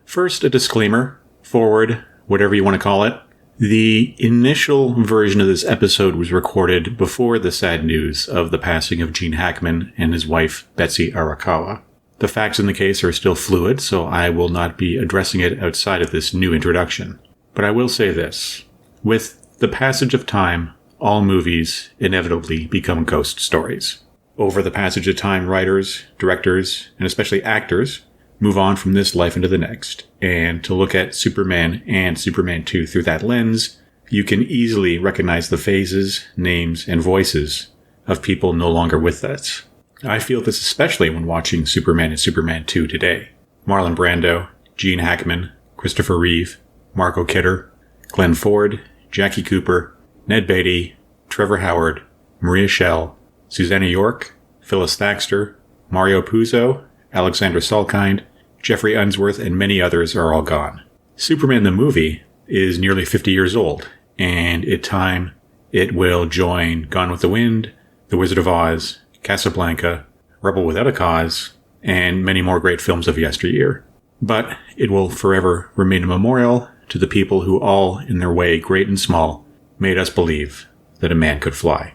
First, a disclaimer, forward, whatever you want to call it. The initial version of this episode was recorded before the sad news of the passing of Gene Hackman and his wife, Betsy Arakawa. The facts in the case are still fluid, so I will not be addressing it outside of this new introduction. But I will say this. With the passage of time, all movies inevitably become ghost stories. Over the passage of time, writers, directors, and especially actors move on from this life into the next. And to look at Superman and Superman 2 through that lens, you can easily recognize the phases, names, and voices of people no longer with us. I feel this especially when watching Superman and Superman 2 today. Marlon Brando, Gene Hackman, Christopher Reeve, Margot Kidder, Glenn Ford, Jackie Cooper, Ned Beatty, Trevor Howard, Maria Schell, Susanna York, Phyllis Thaxter, Mario Puzo, Alexander Salkind, Jeffrey Unsworth, and many others are all gone. Superman the movie is nearly 50 years old, and in time it will join Gone with the Wind, The Wizard of Oz, Casablanca, Rebel Without a Cause, and many more great films of yesteryear. But it will forever remain a memorial to the people who all, in their way, great and small, made us believe that a man could fly.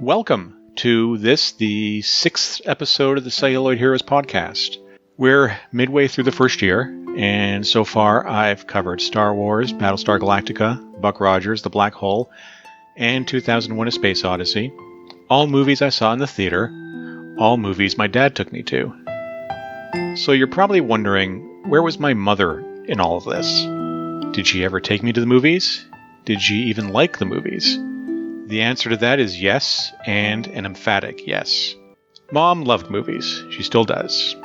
Welcome to this, the 6th episode of the Celluloid Heroes podcast. We're midway through the first year, and so far I've covered Star Wars, Battlestar Galactica, Buck Rogers, The Black Hole, and 2001: A Space Odyssey. All movies I saw in the theater, all movies my dad took me to. So you're probably wondering, where was my mother in all of this? Did she ever take me to the movies? Did she even like the movies? The answer to that is yes, and an emphatic yes. Mom loved movies. She still does.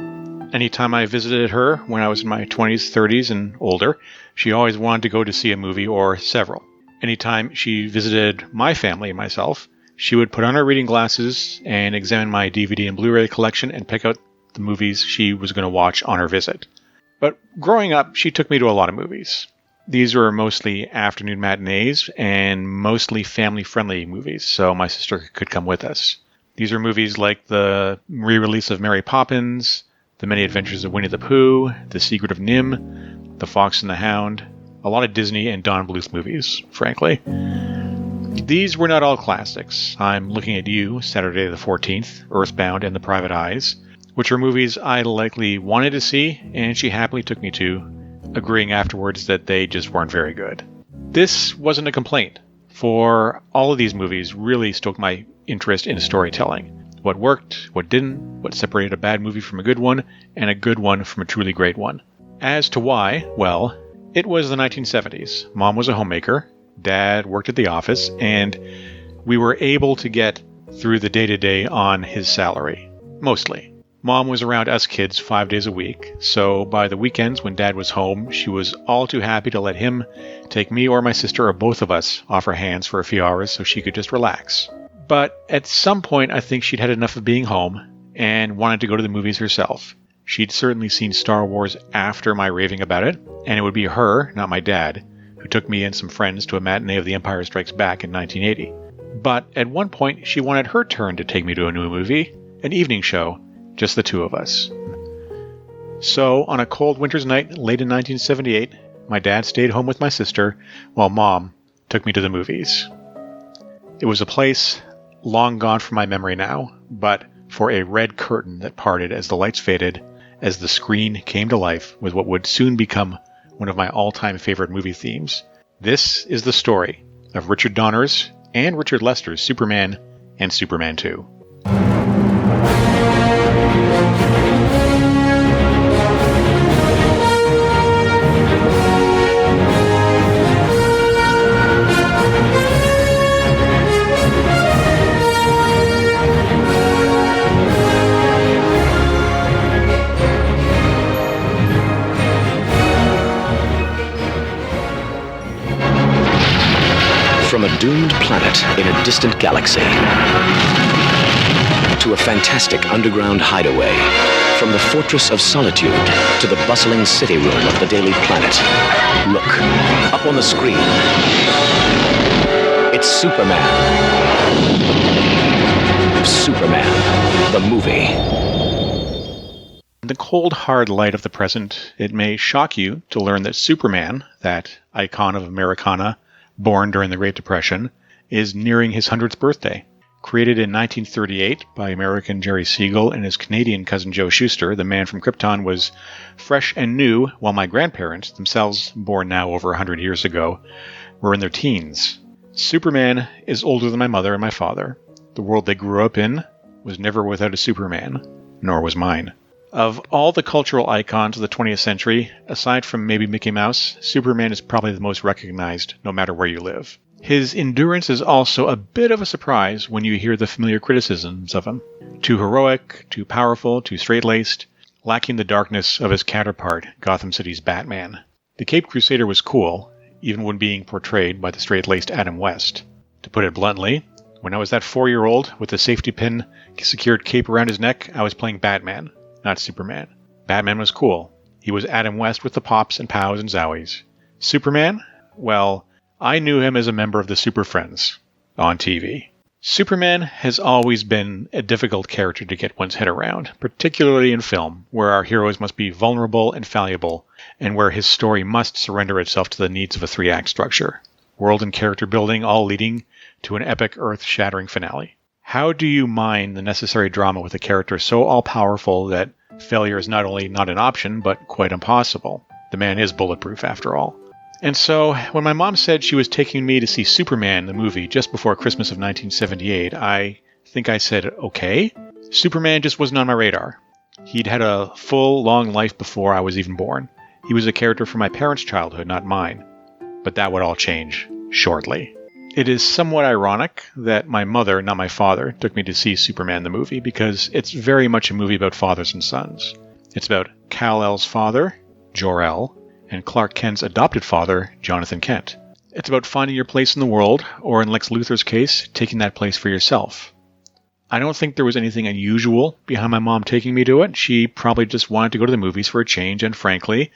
Anytime I visited her when I was in my 20s, 30s, and older, she always wanted to go to see a movie or several. Anytime she visited my family and myself, she would put on her reading glasses and examine my DVD and Blu-ray collection and pick out the movies she was going to watch on her visit. But growing up, she took me to a lot of movies. These were mostly afternoon matinees and mostly family-friendly movies, so my sister could come with us. These are movies like the re-release of Mary Poppins, The Many Adventures of Winnie the Pooh, The Secret of NIMH, The Fox and the Hound, a lot of Disney and Don Bluth movies, frankly. These were not all classics. I'm looking at you, Saturday the 14th, Earthbound, and The Private Eyes, which are movies I likely wanted to see, and she happily took me to, agreeing afterwards that they just weren't very good. This wasn't a complaint, for all of these movies really stoked my interest in storytelling. What worked, what didn't, what separated a bad movie from a good one, and a good one from a truly great one. As to why, well, it was the 1970s. Mom was a homemaker, Dad worked at the office, and we were able to get through the day-to-day on his salary. Mostly. Mom was around us kids 5 days a week, so by the weekends when Dad was home, she was all too happy to let him take me or my sister or both of us off her hands for a few hours so she could just relax. But at some point, I think she'd had enough of being home and wanted to go to the movies herself. She'd certainly seen Star Wars after my raving about it, and it would be her, not my dad, who took me and some friends to a matinee of The Empire Strikes Back in 1980. But at one point, she wanted her turn to take me to a new movie, an evening show, just the two of us. So, on a cold winter's night late in 1978, my dad stayed home with my sister, while Mom took me to the movies. It was a place long gone from my memory now, but for a red curtain that parted as the lights faded, as the screen came to life with what would soon become one of my all-time favorite movie themes. This is the story of Richard Donner's and Richard Lester's Superman and Superman 2. From a doomed planet in a distant galaxy to a fantastic underground hideaway, from the fortress of solitude to the bustling city room of the Daily Planet. Look up up on the screen. It's Superman. Superman, the movie. In the cold, hard light of the present, it may shock you to learn that Superman, that icon of Americana, born during the Great Depression, is nearing his 100th birthday. Created in 1938 by American Jerry Siegel and his Canadian cousin Joe Shuster, the man from Krypton was fresh and new, while my grandparents, themselves born now over 100 years ago, were in their teens. Superman is older than my mother and my father. The world they grew up in was never without a Superman, nor was mine. Of all the cultural icons of the 20th century, aside from maybe Mickey Mouse, Superman is probably the most recognized, no matter where you live. His endurance is also a bit of a surprise when you hear the familiar criticisms of him. Too heroic, too powerful, too straight-laced, lacking the darkness of his counterpart, Gotham City's Batman. The Caped Crusader was cool, even when being portrayed by the straight-laced Adam West. To put it bluntly, when I was that 4-year-old with the safety pin secured cape around his neck, I was playing Batman, not Superman. Batman was cool. He was Adam West with the pops and pows and zowies. Superman? Well, I knew him as a member of the Super Friends on TV. Superman has always been a difficult character to get one's head around, particularly in film, where our heroes must be vulnerable and fallible, and where his story must surrender itself to the needs of a 3-act structure. World and character building all leading to an epic earth-shattering finale. How do you mine the necessary drama with a character so all-powerful that failure is not only not an option, but quite impossible? The man is bulletproof, after all. And so, when my mom said she was taking me to see Superman, the movie, just before Christmas of 1978, I think I said, okay. Superman just wasn't on my radar. He'd had a full, long life before I was even born. He was a character from my parents' childhood, not mine. But that would all change shortly. It is somewhat ironic that my mother, not my father, took me to see Superman the movie, because it's very much a movie about fathers and sons. It's about Kal-El's father, Jor-El, and Clark Kent's adopted father, Jonathan Kent. It's about finding your place in the world, or in Lex Luthor's case, taking that place for yourself. I don't think there was anything unusual behind my mom taking me to it. She probably just wanted to go to the movies for a change, and frankly,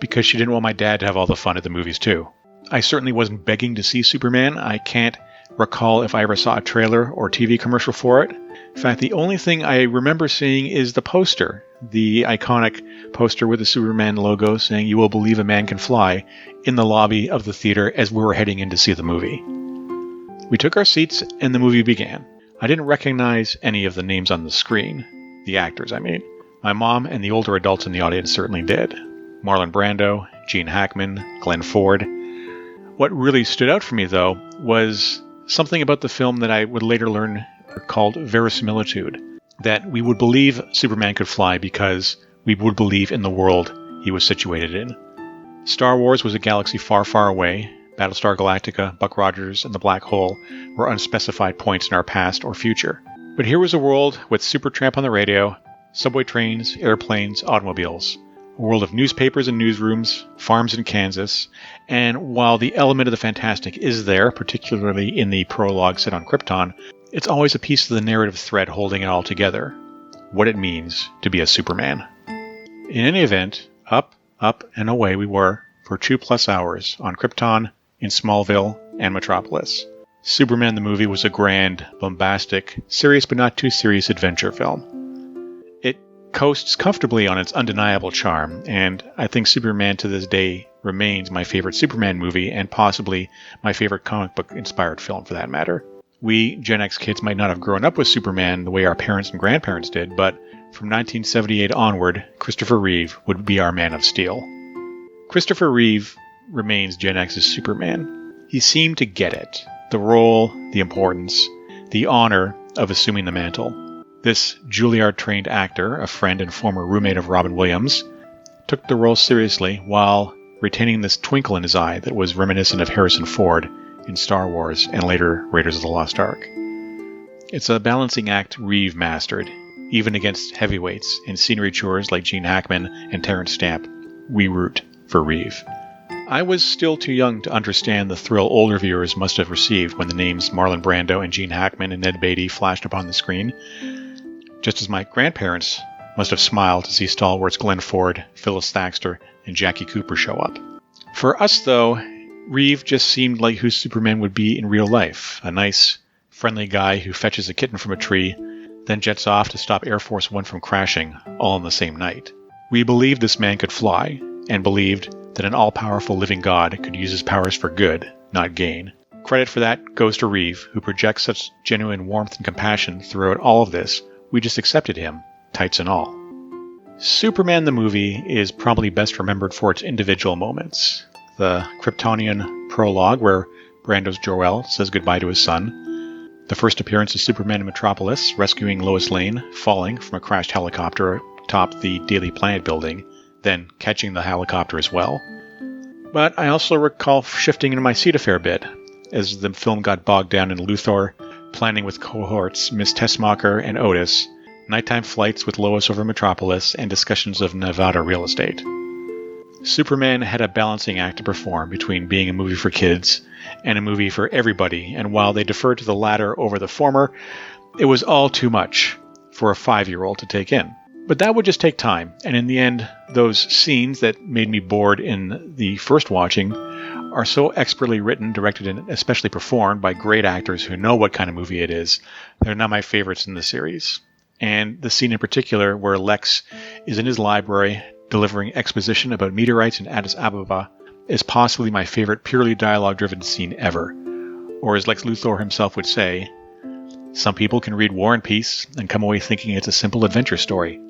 because she didn't want my dad to have all the fun at the movies too. I certainly wasn't begging to see Superman. I can't recall if I ever saw a trailer or TV commercial for it. In fact, the only thing I remember seeing is the poster, the iconic poster with the Superman logo saying, "You will believe a man can fly," in the lobby of the theater as we were heading in to see the movie. We took our seats and the movie began. I didn't recognize any of the names on the screen. The actors, I mean. My mom and the older adults in the audience certainly did. Marlon Brando, Gene Hackman, Glenn Ford. What really stood out for me, though, was something about the film that I would later learn called verisimilitude. That we would believe Superman could fly because we would believe in the world he was situated in. Star Wars was a galaxy far, far away. Battlestar Galactica, Buck Rogers, and the Black Hole were unspecified points in our past or future. But here was a world with Supertramp on the radio, subway trains, airplanes, automobiles. A world of newspapers and newsrooms, farms in Kansas, and while the element of the fantastic is there, particularly in the prologue set on Krypton, it's always a piece of the narrative thread holding it all together. What it means to be a Superman. In any event, up, and away we were for 2+ hours on Krypton, in Smallville, and Metropolis. Superman the movie was a grand, bombastic, serious but not too serious adventure film. It coasts comfortably on its undeniable charm, and I think Superman to this day remains my favorite Superman movie and possibly my favorite comic book inspired film for that matter. We Gen X kids might not have grown up with Superman the way our parents and grandparents did, but from 1978 onward, Christopher Reeve would be our Man of Steel. Christopher Reeve remains Gen X's Superman. He seemed to get it. The role, the importance, the honor of assuming the mantle. This Juilliard-trained actor, a friend and former roommate of Robin Williams, took the role seriously while retaining this twinkle in his eye that was reminiscent of Harrison Ford in Star Wars and later Raiders of the Lost Ark. It's a balancing act Reeve mastered, even against heavyweights in scenery chores like Gene Hackman and Terrence Stamp. We root for Reeve. I was still too young to understand the thrill older viewers must have received when the names Marlon Brando and Gene Hackman and Ned Beatty flashed upon the screen, just as my grandparents must have smiled to see stalwarts Glenn Ford, Phyllis Thaxter, and Jackie Cooper show up. For us, though, Reeve just seemed like who Superman would be in real life. A nice, friendly guy who fetches a kitten from a tree, then jets off to stop Air Force One from crashing, all in the same night. We believed this man could fly, and believed that an all-powerful living god could use his powers for good, not gain. Credit for that goes to Reeve, who projects such genuine warmth and compassion throughout all of this. We just accepted him, tights and all. Superman the movie is probably best remembered for its individual moments. The Kryptonian prologue, where Brando's Jor-El says goodbye to his son. The first appearance of Superman in Metropolis, rescuing Lois Lane, falling from a crashed helicopter atop the Daily Planet building, then catching the helicopter as well. But I also recall shifting into my seat a fair bit, as the film got bogged down in Luthor, planning with cohorts Miss Tessmacher and Otis, nighttime flights with Lois over Metropolis, and discussions of Nevada real estate. Superman had a balancing act to perform between being a movie for kids and a movie for everybody, and while they deferred to the latter over the former, it was all too much for a 5-year-old to take in. But that would just take time, and in the end, those scenes that made me bored in the first watching are so expertly written, directed, and especially performed by great actors who know what kind of movie it is. They're not my favorites in the series. And the scene in particular where Lex is in his library delivering exposition about meteorites in Addis Ababa is possibly my favorite purely dialogue-driven scene ever. Or as Lex Luthor himself would say, some people can read War and Peace and come away thinking it's a simple adventure story.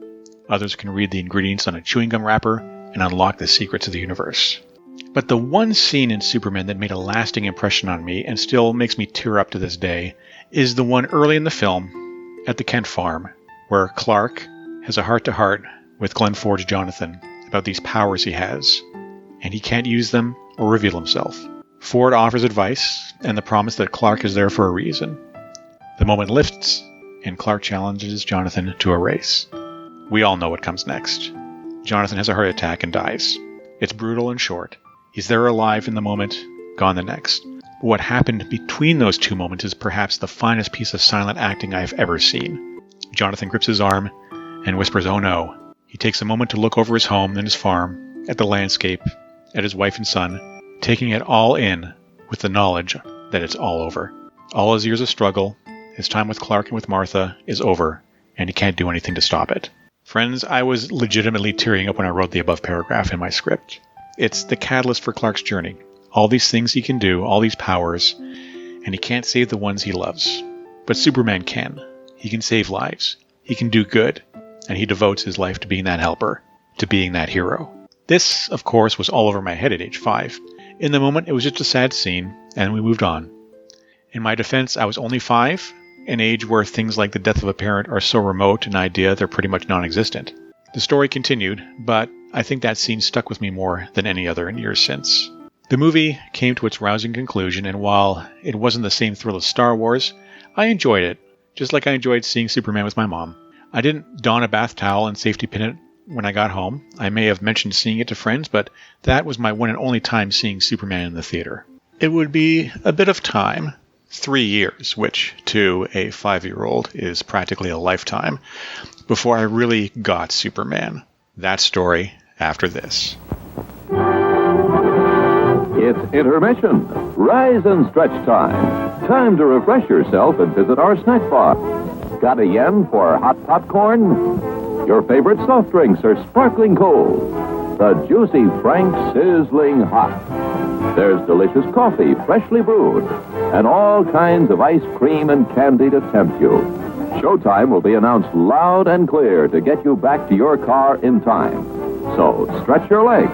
Others can read the ingredients on a chewing gum wrapper and unlock the secrets of the universe. But the one scene in Superman that made a lasting impression on me and still makes me tear up to this day is the one early in the film at the Kent farm, where Clark has a heart-to-heart with Glenn Ford's Jonathan about these powers he has, and he can't use them or reveal himself. Ford offers advice and the promise that Clark is there for a reason. The moment lifts, and Clark challenges Jonathan to a race. We all know what comes next. Jonathan has a heart attack and dies. It's brutal and short. He's there alive in the moment, gone the next. But what happened between those two moments is perhaps the finest piece of silent acting I've ever seen. Jonathan grips his arm and whispers, "Oh no." He takes a moment to look over his home and his farm, at the landscape, at his wife and son, taking it all in with the knowledge that it's all over. All his years of struggle, his time with Clark and with Martha, is over, and he can't do anything to stop it. Friends, I was legitimately tearing up when I wrote the above paragraph in my script. It's the catalyst for Clark's journey. All these things he can do, all these powers, and he can't save the ones he loves. But Superman can. He can save lives. He can do good. And he devotes his life to being that helper, to being that hero. This, of course, was all over my head at age 5. In the moment, it was just a sad scene, and we moved on. In my defense, I was only 5, an age where things like the death of a parent are so remote an idea they're pretty much non-existent. The story continued, but I think that scene stuck with me more than any other in years since. The movie came to its rousing conclusion, and while it wasn't the same thrill as Star Wars, I enjoyed it, just like I enjoyed seeing Superman with my mom. I didn't don a bath towel and safety pin it when I got home. I may have mentioned seeing it to friends, but that was my one and only time seeing Superman in the theater. It would be a bit of time, 3 years, which to a 5-year-old is practically a lifetime, before I really got Superman. That story after this. It's intermission. Rise and stretch time. Time to refresh yourself and visit our snack bar. Got a yen for hot popcorn? Your favorite soft drinks are sparkling cold. The juicy Frank sizzling hot. There's delicious coffee, freshly brewed, and all kinds of ice cream and candy to tempt you. Showtime will be announced loud and clear to get you back to your car in time. So stretch your legs.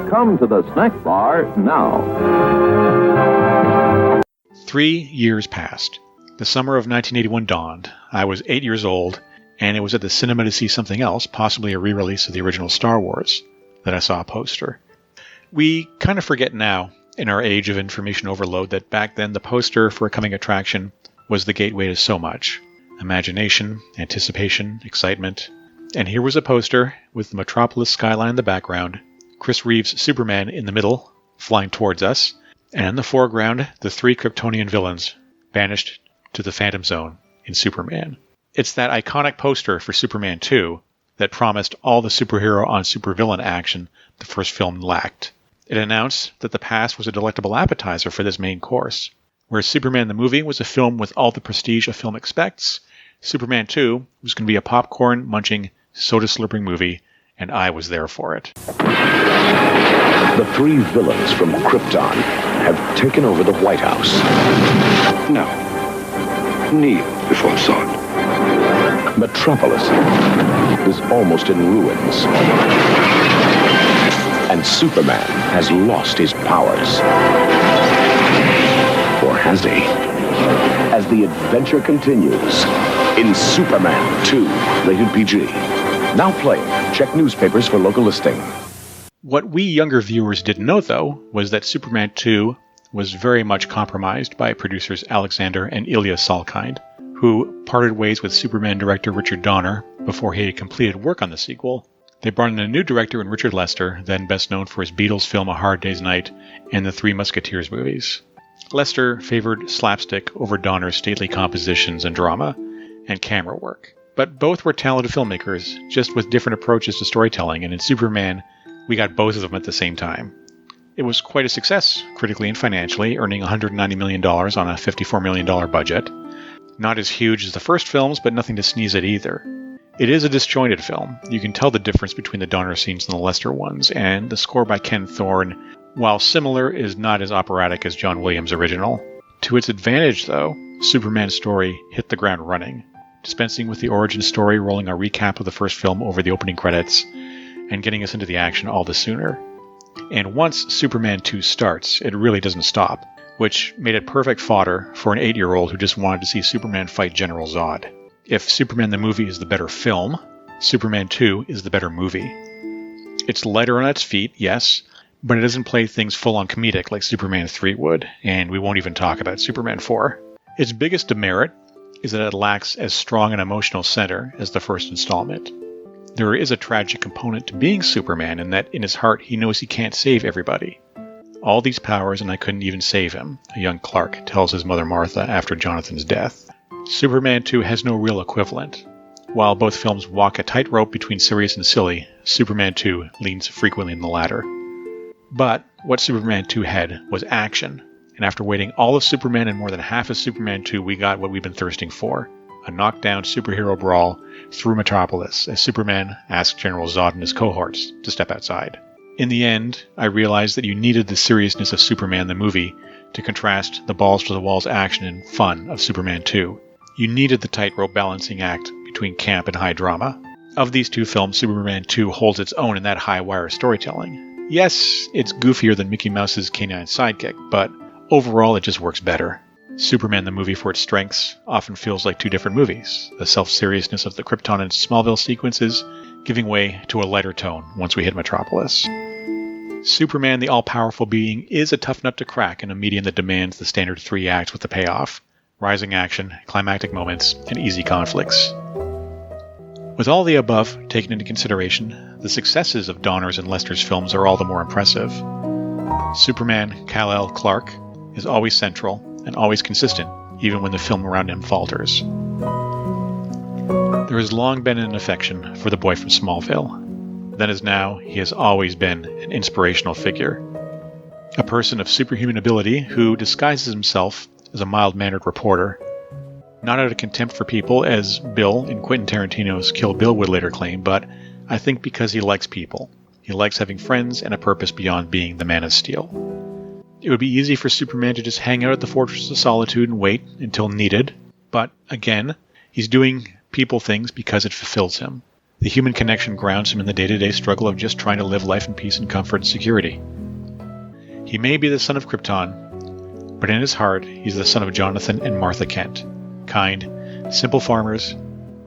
Come to the snack bar now. 3 years passed. The summer of 1981 dawned. I was 8 years old, and it was at the cinema to see something else, possibly a re-release of the original Star Wars, that I saw a poster. We kind of forget now, in our age of information overload, that back then the poster for a coming attraction was the gateway to so much. Imagination, anticipation, excitement. And here was a poster with the Metropolis skyline in the background, Chris Reeve's Superman in the middle, flying towards us, and in the foreground, the 3 Kryptonian villains, banished to the Phantom Zone in Superman. It's that iconic poster for Superman 2 that promised all the superhero on supervillain action the first film lacked. It announced that the past was a delectable appetizer for this main course. Whereas Superman the movie was a film with all the prestige a film expects, Superman 2 was going to be a popcorn-munching, soda-slurping movie, and I was there for it. The three villains from Krypton have taken over the White House. Now, kneel before Zod. Metropolis is almost in ruins. And Superman has lost his powers. Or has he? As the adventure continues in Superman 2, rated PG. Now playing. Check newspapers for local listing. What we younger viewers didn't know, though, was that Superman 2 was very much compromised by producers Alexander and Ilya Salkind, who parted ways with Superman director Richard Donner before he had completed work on the sequel. They brought in a new director in Richard Lester, then best known for his Beatles film A Hard Day's Night and the Three Musketeers movies. Lester favored slapstick over Donner's stately compositions and drama and camera work. But both were talented filmmakers, just with different approaches to storytelling, and in Superman, we got both of them at the same time. It was quite a success, critically and financially, earning $190 million on a $54 million budget. Not as huge as the first films, but nothing to sneeze at either. It is a disjointed film. You can tell the difference between the Donner scenes and the Lester ones, and the score by Ken Thorne, while similar, is not as operatic as John Williams' original. To its advantage, though, Superman's story hit the ground running, dispensing with the origin story, rolling a recap of the first film over the opening credits, and getting us into the action all the sooner. And once Superman 2 starts, it really doesn't stop, which made it perfect fodder for an 8-year-old who just wanted to see Superman fight General Zod. If Superman the movie is the better film, Superman 2 is the better movie. It's lighter on its feet, yes, but it doesn't play things full-on comedic like Superman 3 would, and we won't even talk about Superman 4. Its biggest demerit is that it lacks as strong an emotional center as the first installment. There is a tragic component to being Superman in that in his heart he knows he can't save everybody. All these powers and I couldn't even save him, a young Clark tells his mother Martha after Jonathan's death. Superman 2 has no real equivalent. While both films walk a tightrope between serious and silly, Superman 2 leans frequently in the latter. But what Superman 2 had was action, and after waiting all of Superman and more than half of Superman 2, we got what we've been thirsting for. A knockdown superhero brawl through Metropolis as Superman asked General Zod and his cohorts to step outside. In the end, I realized that you needed the seriousness of Superman the movie to contrast the balls-to-the-walls action and fun of Superman 2. You needed the tightrope balancing act between camp and high drama. Of these two films, Superman 2 holds its own in that high-wire storytelling. Yes, it's goofier than Mickey Mouse's canine sidekick, but overall it just works better. Superman the movie, for its strengths, often feels like two different movies, the self-seriousness of the Krypton and Smallville sequences giving way to a lighter tone once we hit Metropolis. Superman, the all-powerful being, is a tough nut to crack in a medium that demands the standard 3 acts with the payoff, rising action, climactic moments, and easy conflicts. With all the above taken into consideration, the successes of Donner's and Lester's films are all the more impressive. Superman, Kal-El Clark, is always central and always consistent, even when the film around him falters. There has long been an affection for the boy from Smallville. Then as now, he has always been an inspirational figure. A person of superhuman ability who disguises himself as a mild-mannered reporter, not out of contempt for people, as Bill in Quentin Tarantino's Kill Bill would later claim, but I think because he likes people. He likes having friends and a purpose beyond being the Man of Steel. It would be easy for Superman to just hang out at the Fortress of Solitude and wait until needed, but again, he's doing people things because it fulfills him. The human connection grounds him in the day-to-day struggle of just trying to live life in peace and comfort and security. He may be the son of Krypton, but in his heart, he's the son of Jonathan and Martha Kent, kind, simple farmers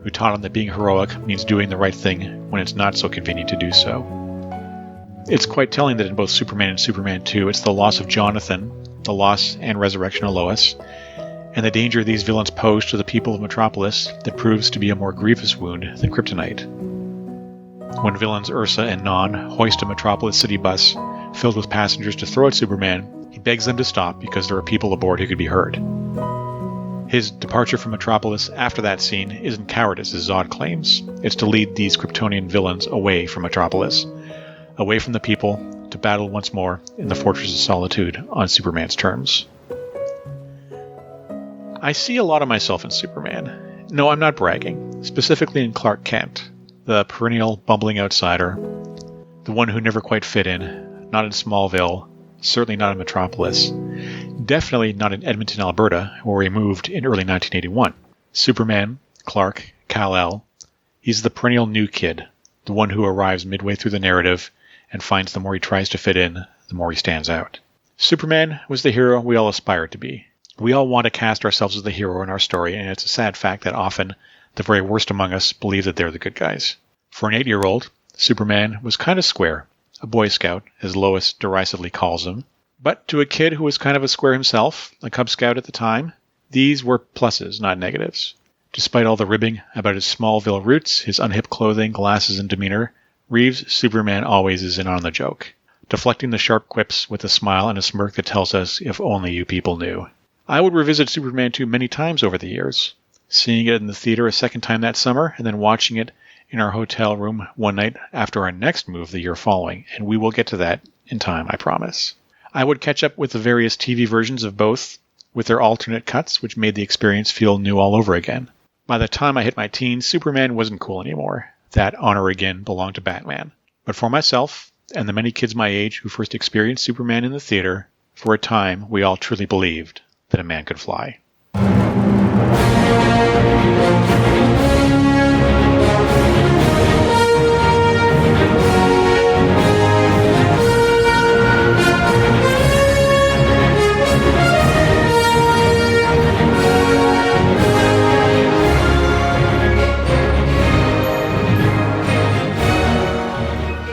who taught him that being heroic means doing the right thing when it's not so convenient to do so. It's quite telling that in both Superman and Superman 2, it's the loss of Jonathan, the loss and resurrection of Lois, and the danger these villains pose to the people of Metropolis that proves to be a more grievous wound than kryptonite. When villains Ursa and Non hoist a Metropolis city bus filled with passengers to throw at Superman, he begs them to stop because there are people aboard who could be hurt. His departure from Metropolis after that scene isn't cowardice, as Zod claims. It's to lead these Kryptonian villains away from Metropolis, away from the people, to battle once more in the Fortress of Solitude on Superman's terms. I see a lot of myself in Superman. No, I'm not bragging. Specifically in Clark Kent, the perennial bumbling outsider, the one who never quite fit in, not in Smallville, certainly not in Metropolis, definitely not in Edmonton, Alberta, where he moved in early 1981. Superman, Clark, Kal-El, he's the perennial new kid, the one who arrives midway through the narrative and finds the more he tries to fit in, the more he stands out. Superman was the hero we all aspire to be. We all want to cast ourselves as the hero in our story, and it's a sad fact that often the very worst among us believe that they're the good guys. For an 8-year-old, Superman was kind of square, a Boy Scout, as Lois derisively calls him. But to a kid who was kind of a square himself, a Cub Scout at the time, these were pluses, not negatives. Despite all the ribbing about his Smallville roots, his unhip clothing, glasses, and demeanor, Reeves' Superman always is in on the joke, deflecting the sharp quips with a smile and a smirk that tells us, if only you people knew. I would revisit Superman 2 many times over the years, seeing it in the theater a second time that summer, and then watching it in our hotel room one night after our next move the year following, and we will get to that in time, I promise. I would catch up with the various TV versions of both, with their alternate cuts, which made the experience feel new all over again. By the time I hit my teens, Superman wasn't cool anymore. That honor again belonged to Batman. But for myself, and the many kids my age who first experienced Superman in the theater, for a time we all truly believed that a man could fly.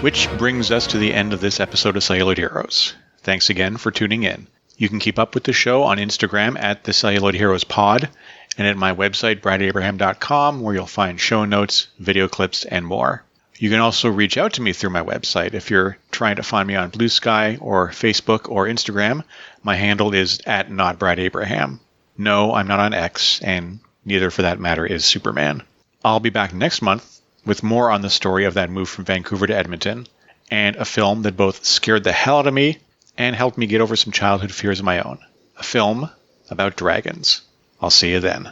Which brings us to the end of this episode of Celluloid Heroes. Thanks again for tuning in. You can keep up with the show on Instagram at the Celluloid Heroes Pod and at my website, bradabraham.com, where you'll find show notes, video clips, and more. You can also reach out to me through my website. If you're trying to find me on Blue Sky or Facebook or Instagram, my handle is at @NotBradAbraham. No, I'm not on X, and neither for that matter is Superman. I'll be back next month with more on the story of that move from Vancouver to Edmonton, and a film that both scared the hell out of me and helped me get over some childhood fears of my own. A film about dragons. I'll see you then.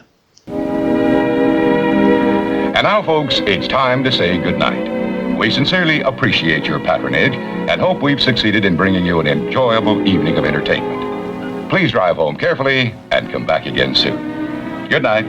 And now, folks, it's time to say goodnight. We sincerely appreciate your patronage and hope we've succeeded in bringing you an enjoyable evening of entertainment. Please drive home carefully and come back again soon. Good night.